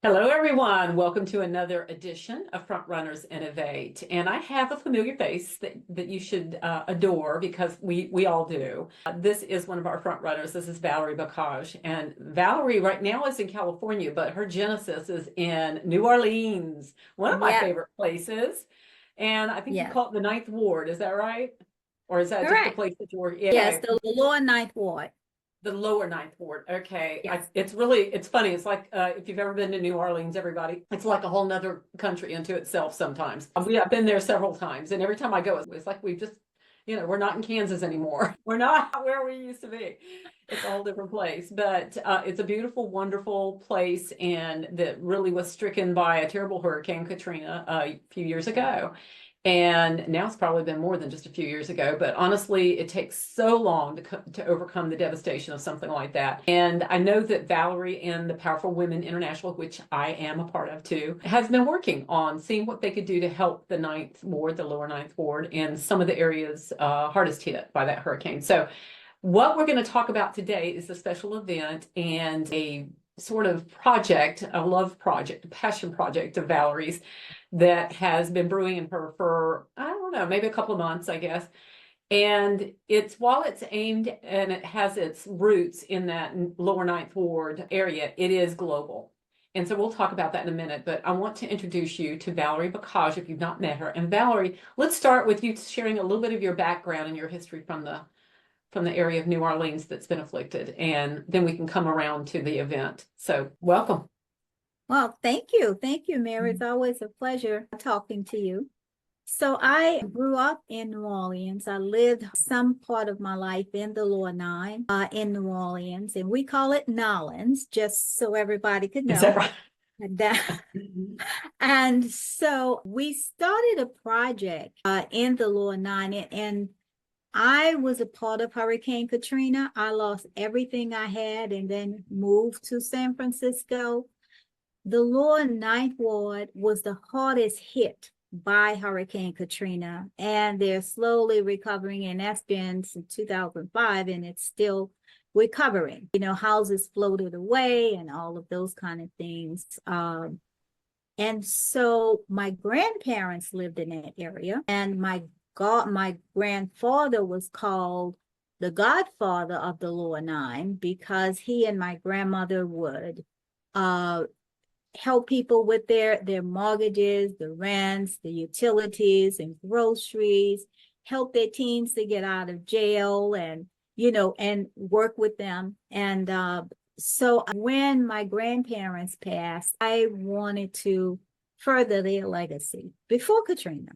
Hello, everyone. Welcome to another edition of Frontrunners Innovate. And I have a familiar face that you should adore because we all do. This is one of our frontrunners. This is Valeri Bocage. And Valerie right now is in California, but her genesis is in New Orleans, one of my Yeah, favorite places. And I think you yeah, call it the Ninth Ward. Is that right? Or is that just the correct. place that you work? Yes, Yeah. the lower ninth ward. The lower Ninth Ward. Okay. Yes. It's funny. It's like if you've ever been to New Orleans, everybody, it's like a whole nother country unto itself sometimes. I've been there several times, and every time I go, it's like we've just, we're not in Kansas anymore. We're not where we used to be. It's a whole different place, but it's a beautiful, wonderful place, and that really was stricken by a terrible Hurricane Katrina a few years ago. And now it's probably been more than just a few years ago, but honestly, it takes so long to overcome the devastation of something like that. And I know that Valerie and the Powerful Women International, which I am a part of too, has been working on seeing what they could do to help the Ninth Ward, the lower Ninth Ward, in some of the areas hardest hit by that hurricane. So what we're going to talk about today is a special event and a sort of project, a love project, a passion project of Valerie's that has been brewing in her for, I don't know, maybe a couple of months, I guess. And while it's aimed and it has its roots in that lower Ninth Ward area, it is global. And so we'll talk about that in a minute, but I want to introduce you to Valeri Bocage if you've not met her. And Valerie, let's start with you sharing a little bit of your background and your history from the area of New Orleans that's been afflicted, and then we can come around to the event. So welcome. Well, thank you. Thank you, Mary. It's always a pleasure talking to you. So I grew up in New Orleans. I lived some part of my life in the Lower Nine, in New Orleans, and we call it Nolans, just so everybody could Is that know. right? And that- and so we started a project in the Lower Nine, and I was a part of Hurricane Katrina. I lost everything I had and then moved to San Francisco. The lower Ninth Ward was the hardest hit by Hurricane Katrina, and they're slowly recovering, and that's been since 2005, and it's still recovering. Houses floated away and all of those kind of things. And so my grandparents lived in that area, and my grandfather was called the godfather of the Lower Nine because he and my grandmother would help people with their mortgages, the rents, the utilities and groceries, help their teens to get out of jail and work with them. And so when my grandparents passed, I wanted to further their legacy before Katrina.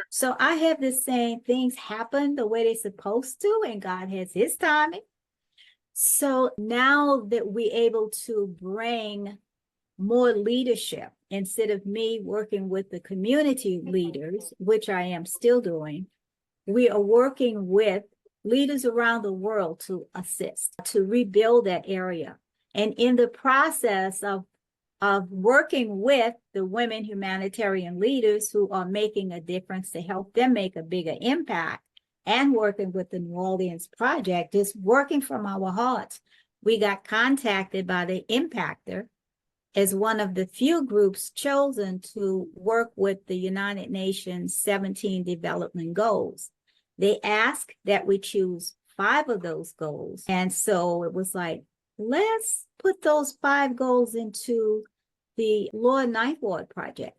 So I have this saying, things happen the way they're supposed to, and God has his timing. So now that we're able to bring more leadership, instead of me working with the community leaders, which I am still doing, we are working with leaders around the world to assist, to rebuild that area. And in the process of working with the women humanitarian leaders who are making a difference to help them make a bigger impact, and working with the New Orleans Project, is working from our hearts. We got contacted by the Impactor as one of the few groups chosen to work with the United Nations 17 development goals. They asked that we choose 5 of those goals. And so it was like, let's put those 5 goals into the Lower Ninth Ward Project.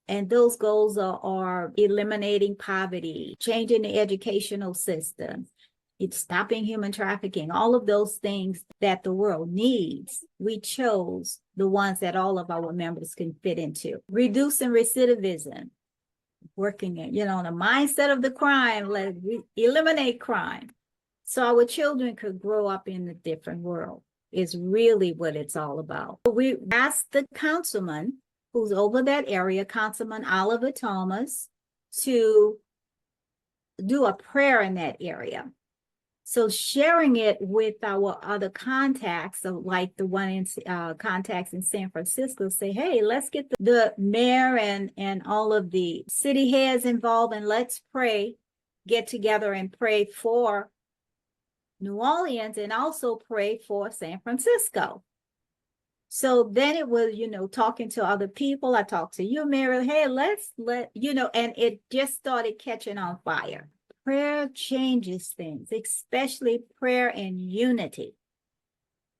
And those goals are eliminating poverty, changing the educational system, it's stopping human trafficking, all of those things that the world needs. We chose the ones that all of our members can fit into. Reducing recidivism, working in, the mindset of the crime, eliminate crime. So our children could grow up in a different world is really what it's all about. We asked the councilman who's over that area, Councilman Oliver Thomas, to do a prayer in that area. So sharing it with our other contacts, so like the one in contacts in San Francisco, say, hey, let's get the mayor and all of the city heads involved, and let's get together and pray for New Orleans and also pray for San Francisco. So then it was, talking to other people. I talked to you, Mary. Hey, and it just started catching on fire. Prayer changes things, especially prayer and unity.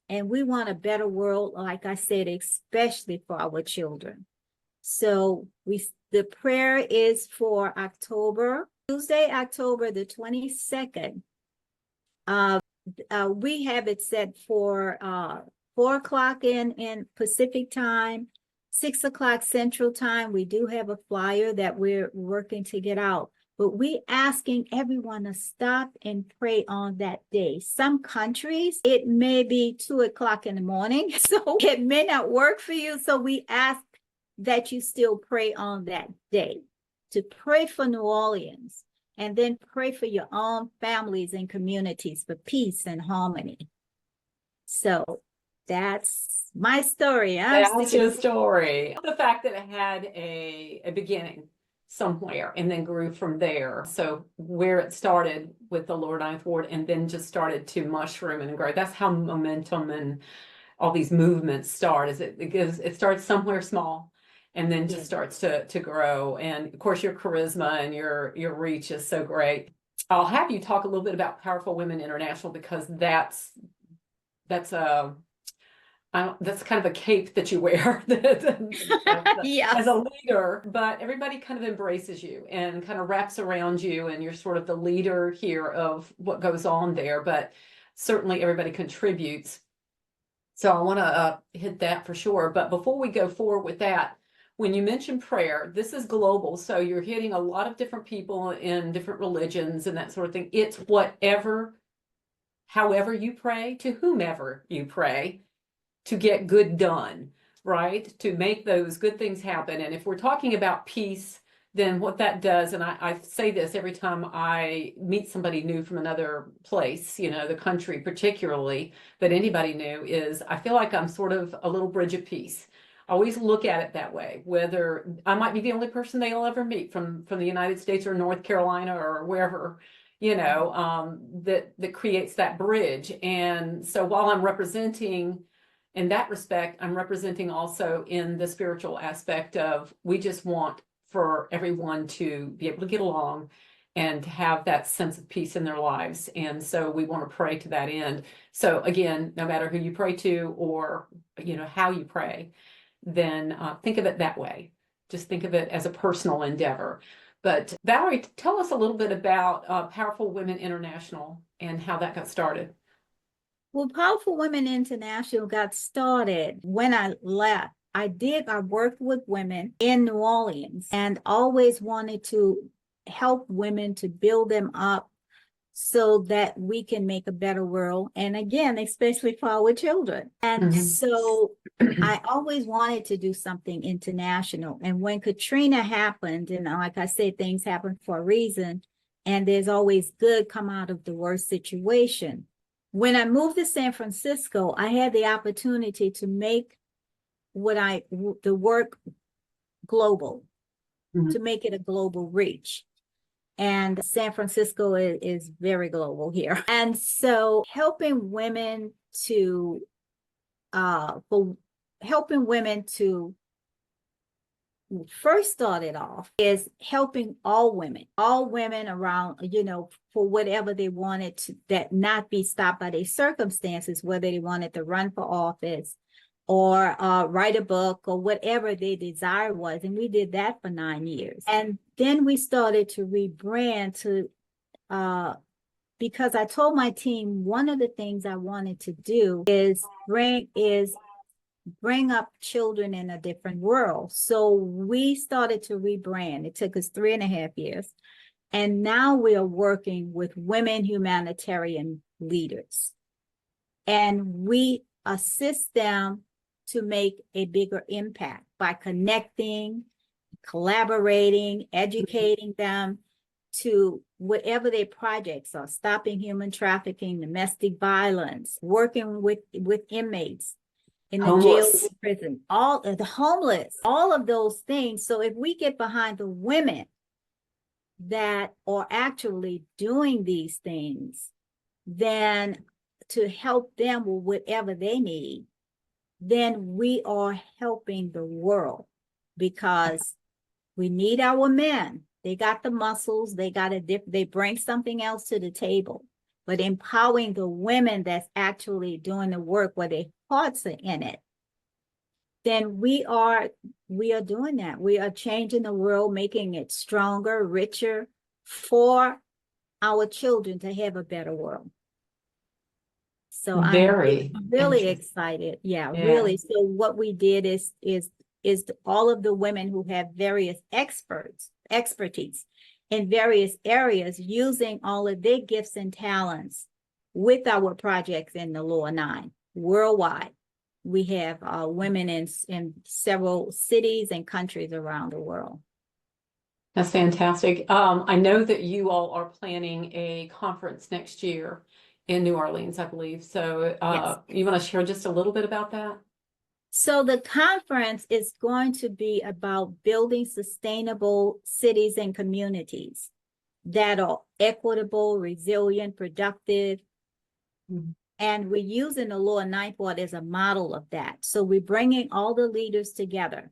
And we want a better world, like I said, especially for our children. So the prayer is for Tuesday, October the 22nd. We have it set for 4 o'clock in Pacific time, 6 o'clock Central time. We do have a flyer that we're working to get out, but we asking everyone to stop and pray on that day. Some countries, it may be 2 o'clock in the morning, so it may not work for you. So we ask that you still pray on that day, to pray for New Orleans, and then pray for your own families and communities for peace and harmony. So that's my story. That's your story. The fact that it had a beginning somewhere and then grew from there. So where it started with the Lower Ninth Ward and then just started to mushroom and grow. That's how momentum and all these movements start. It starts somewhere small and then just starts to grow. And of course, your charisma and your reach is so great. I'll have you talk a little bit about Powerful Women International, because that's kind of a cape that you wear as a leader, but everybody kind of embraces you and kind of wraps around you, and you're sort of the leader here of what goes on there, but certainly everybody contributes. So I want to hit that for sure. But before we go forward with that, when you mention prayer, this is global. So you're hitting a lot of different people in different religions and that sort of thing. It's however you pray, to whomever you pray, to get good done, right? To make those good things happen. And if we're talking about peace, then what that does, and I say this every time I meet somebody new from another place, the country particularly, but anybody new, is I feel like I'm sort of a little bridge of peace. I always look at it that way, whether I might be the only person they'll ever meet from the United States or North Carolina or wherever, that creates that bridge. And so while I'm representing in that respect, I'm representing also in the spiritual aspect of, we just want for everyone to be able to get along and to have that sense of peace in their lives. And so we want to pray to that end. So again, no matter who you pray to or, how you pray, then think of it that way. Just think of it as a personal endeavor. But Valerie, tell us a little bit about Powerful Women International and how that got started. Well, Powerful Women International got started when I left. I worked with women in New Orleans and always wanted to help women, to build them up so that we can make a better world. And again, especially for our children. And so I always wanted to do something international. And when Katrina happened, and like I said, things happen for a reason, and there's always good come out of the worst situation. When I moved to San Francisco, I had the opportunity to make the work global, to make it a global reach. And San Francisco is very global here. And so helping women to first started off is helping all women around, for whatever they wanted to, that not be stopped by their circumstances, whether they wanted to run for office or write a book or whatever their desire was. And we did that for 9 years. And then we started to rebrand because I told my team one of the things I wanted to do is bring up children in a different world. So we started to rebrand. It took us 3.5 years. And now we are working with women humanitarian leaders. And we assist them to make a bigger impact by connecting, collaborating, educating them to whatever their projects are, stopping human trafficking, domestic violence, working with inmates in the jails, prison, all the homeless, all of those things. So if we get behind the women that are actually doing these things, then to help them with whatever they need, then we are helping the world, because we need our men. They got the muscles, they bring something else to the table. But empowering the women that's actually doing the work where their hearts are in it, then we are doing that. We are changing the world, making it stronger, richer for our children to have a better world. So I'm Very really interesting. excited. Yeah, Yeah. really. So what we did is all of the women who have various expertise in various areas, using all of their gifts and talents with our projects in the Lower Nine worldwide. We have women in several cities and countries around the world. That's fantastic. I know that you all are planning a conference next year in New Orleans, I believe. So Yes. you want to share just a little bit about that? So the conference is going to be about building sustainable cities and communities that are equitable, resilient, productive. Mhm. And we're using the Lower Ninth Ward as a model of that. So we're bringing all the leaders together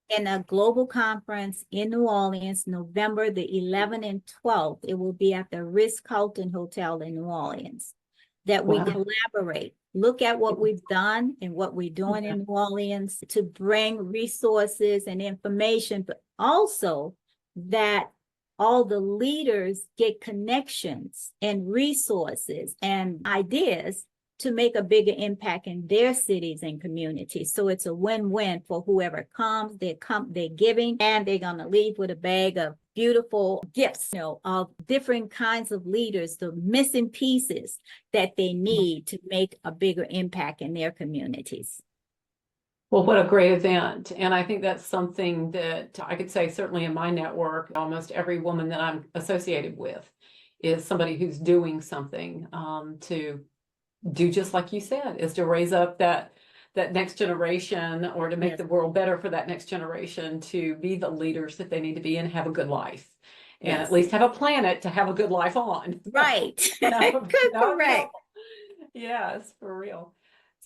in a global conference in New Orleans, November the 11th and 12th. It will be at the Ritz-Carlton Hotel in New Orleans, that we Wow. collaborate, look at what we've done and what we're doing in New Orleans to bring resources and information, but also that all the leaders get connections and resources and ideas to make a bigger impact in their cities and communities. So it's a win-win for whoever comes. They're giving, and they're gonna leave with a bag of beautiful gifts, of different kinds of leaders, the missing pieces that they need to make a bigger impact in their communities. Well, what a great event. And I think that's something that I could say, certainly in my network, almost every woman that I'm associated with is somebody who's doing something to do just like you said, is to raise up that next generation, or to make the world better for that next generation, to be the leaders that they need to be and have a good life. And at least have a planet to have a good life on. Right. Correct. Yes, for real.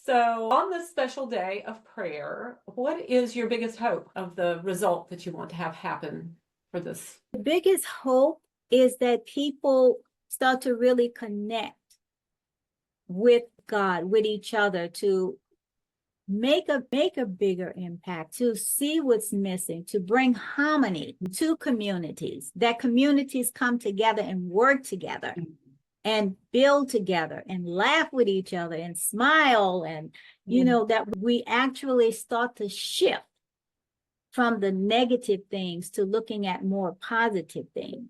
So on this special day of prayer, what is your biggest hope of the result that you want to have happen for this? The biggest hope is that people start to really connect with God, with each other, to make a bigger impact, to see what's missing, to bring harmony to communities, that communities come together and work together and build together and laugh with each other and smile, and that we actually start to shift from the negative things to looking at more positive things.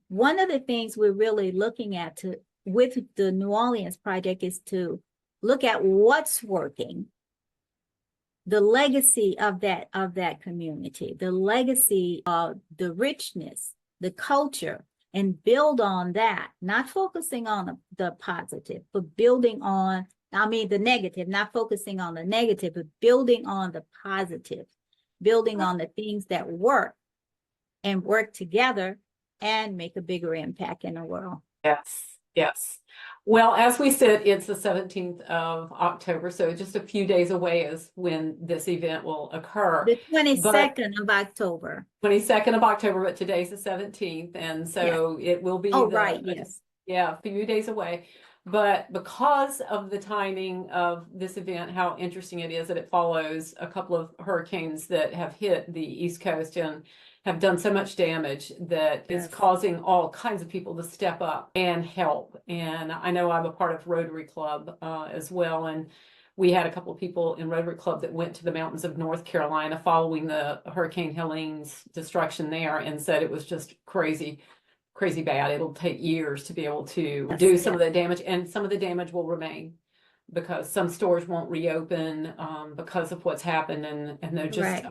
One of the things we're really looking at with the New Orleans project is to look at what's working, the legacy of that community, the legacy of the richness, the culture, and build on that, not focusing on the positive, but building on, the negative, not focusing on the negative, but building on the positive, building on the things that work and work together and make a bigger impact in the world. Yes, yes. Well, as we said, it's the 17th of October, so just a few days away is when this event will occur. The 22nd of October. 22nd of October, but today's the 17th, and so it will be yes. Yeah, a few days away. But because of the timing of this event, how interesting it is that it follows a couple of hurricanes that have hit the East Coast and have done so much damage that it's causing all kinds of people to step up and help. And I know I'm a part of Rotary Club as well, and we had a couple of people in Rotary Club that went to the mountains of North Carolina following the Hurricane Helene's destruction there, and said it was just crazy bad. It'll take years to be able to do some of the damage, and some of the damage will remain because some stores won't reopen because of what's happened, and they're just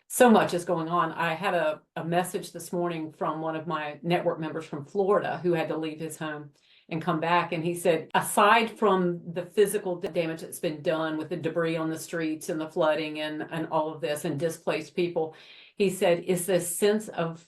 so much is going on. I had a message this morning from one of my network members from Florida who had to leave his home and come back, and he said, aside from the physical damage that's been done with the debris on the streets and the flooding and all of this and displaced people, he said, is this sense of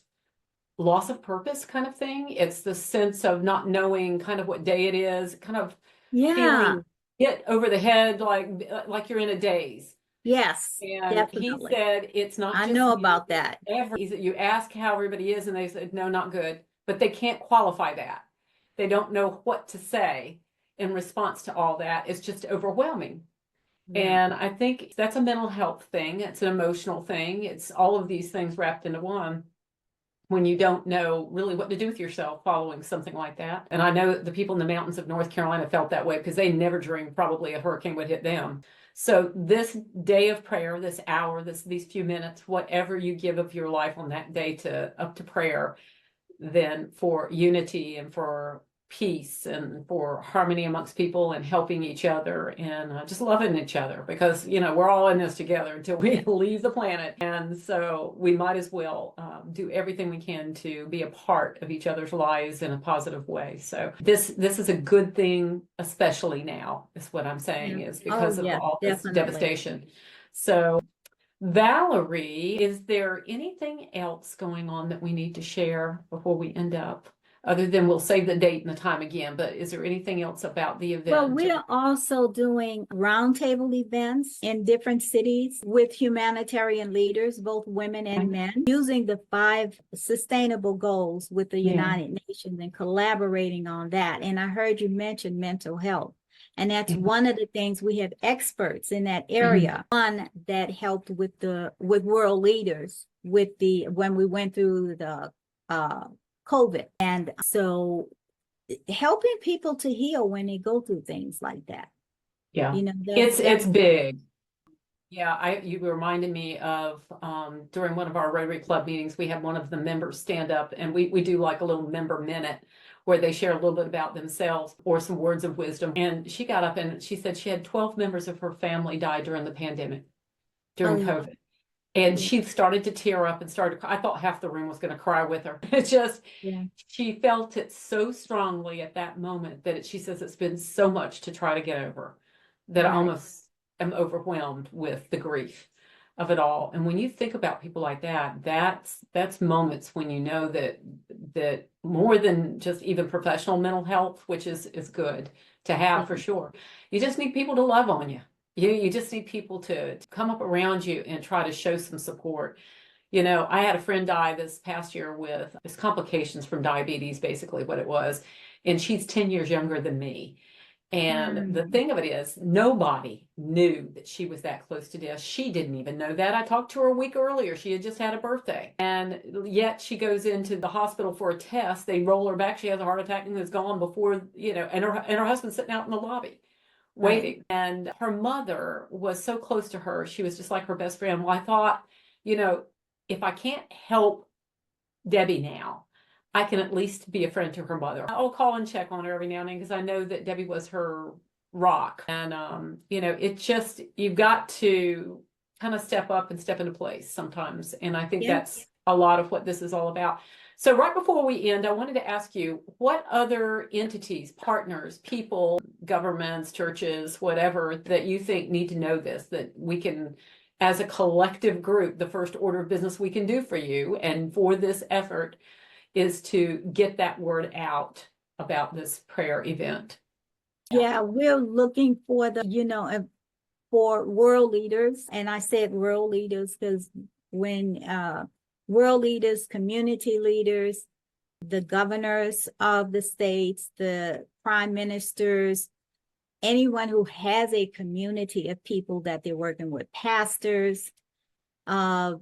loss of purpose kind of thing. It's the sense of not knowing kind of what day it is, kind of feeling hit over the head like you're in a daze. Yes, And he definitely. said, it's not I just know you, about that. you ask how everybody is, and they said, no, not good. But they can't qualify that. They don't know what to say in response to all that. It's just overwhelming. Yeah. And I think that's a mental health thing. It's an emotional thing. It's all of these things wrapped into one when you don't know really what to do with yourself following something like that. And I know the people in the mountains of North Carolina felt that way because they never dreamed probably a hurricane would hit them. So this day of prayer, this hour, these few minutes, whatever you give of your life on that day to up to prayer, then for unity and for peace and for harmony amongst people and helping each other and just loving each other, because we're all in this together until we leave the planet, and so we might as well do everything we can to be a part of each other's lives in a positive way. So this is a good thing, especially now, is what I'm saying, Yeah. is Oh, because of yeah, all this definitely. devastation. So Valerie, is there anything else going on that we need to share before we end up? Other than we'll save the date and the time again, but is there anything else about the Well, event? we are also doing roundtable events in different cities with humanitarian leaders, both women and men, using the 5 sustainable goals with the Yeah. United Nations and collaborating on that. And I heard you mention mental health. And that's Yeah. one of the things, we have experts in that Mhm. area. One that helped with world leaders when we went through the COVID. And so helping people to heal when they go through things like that. Yeah. That's It's big. Yeah, you reminded me of during one of our Rotary Club meetings, we had one of the members stand up, and we do like a little member minute where they share a little bit about themselves or some words of wisdom. And she got up and she said she had 12 members of her family die during the pandemic, oh during yeah, COVID. And yeah, she started to tear up and started, I thought half the room was going to cry with her. It's just, yeah, she felt it so strongly at that moment that she says it's been so much to try to get over that I right. almost am overwhelmed with the grief of it all. And when you think about people like that, that's moments when you know that more than just even professional mental health, which is good to Yeah, have for sure. You just need people to love on you. You just need people to come up around you and try to show some support. I had a friend die this past year with complications from diabetes, basically what it was. And she's 10 years younger than me. And the mm, thing of it is, nobody knew that she was that close to death. She didn't even know that. I talked to her a week earlier. She had just had a birthday. And yet she goes into the hospital for a test. They roll her back. She has a heart attack and is gone before, and her husband's sitting out in the lobby right. waiting. And her mother was so close to her. She was just like her best friend. Well, I thought, if I can't help Debbie now, I can at least be a friend to her mother. I'll call and check on her every now and then because I know that Debbie was her rock. And, it just, you've got to kind of step up and step into place sometimes. And I think Yeah. that's a lot of what this is all about. So right before we end, I wanted to ask you, what other entities, partners, people, governments, churches, whatever, that you think need to know this, that we can, as a collective group, the first order of business we can do for you and for this effort is to get that word out about this prayer event. Yeah, we're looking for for world leaders. And I said world leaders because when world leaders, community leaders, the governors of the states, the prime ministers, anyone who has a community of people that they're working with, pastors, uh,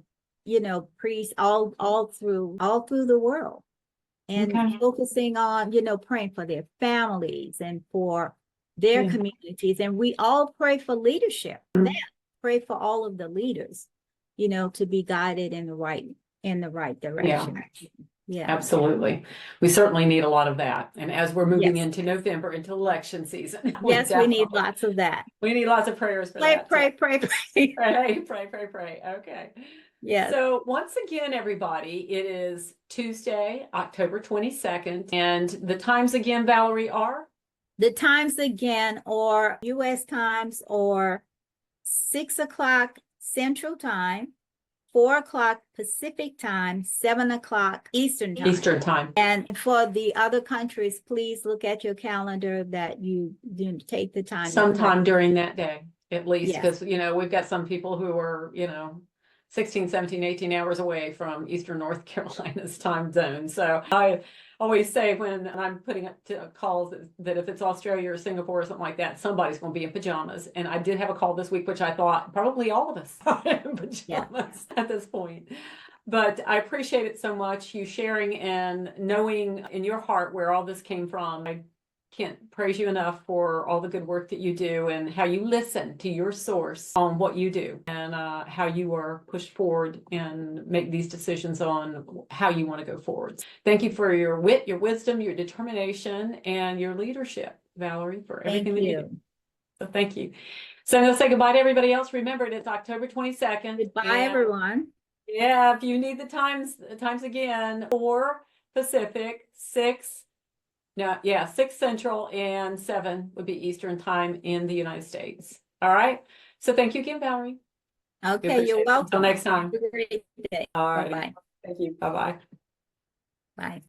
priests, all through the world, and Okay. focusing on, praying for their families and for their Yeah. communities. And we all pray for leadership. That pray for all of the leaders, to be guided in the right Yeah. direction. Yeah. Absolutely. We certainly need a lot of that. And as we're moving Yes. into November, into election season, Yes, we need lots of that. we need lots of prayers for Pray, that too. pray, pray, pray. Pray. Okay. Yes. So once again, everybody, it is Tuesday, October 22nd. And the times again, Valerie, are? The times again, or US times, or 6 o'clock Central Time, 4 o'clock Pacific time, 7 o'clock Eastern time. Eastern time. And for the other countries, please look at your calendar that you do take the time. Sometime during that day, at least, Yes. because, you know, we've got some people who are, you know, 16, 17, 18 hours away from Eastern North Carolina's time zone. So I always say when I'm putting up to calls that if it's Australia or Singapore or something like that, somebody's going to be in pajamas. And I did have a call this week, which I thought probably all of us are in pajamas at this point. But I appreciate it so much, you sharing and knowing in your heart where all this came from. I can't praise you enough for all the good work that you do and how you listen to your source on what you do and how you are pushed forward and make these decisions on how you want to go forward. Thank you for your wit, your wisdom, your determination, and your leadership, Valerie, for everything that you do. So thank you. So I'm going to say goodbye to everybody else. Remember, it's October 22nd. Goodbye, everyone. Yeah, if you need the times again, 4 Pacific, 6 Central, and 7 would be Eastern time in the United States. All right. So thank you again, Valerie. Okay, you're welcome. Until next time. Have a great day. All right. Bye-bye. Thank you. Bye-bye. Bye.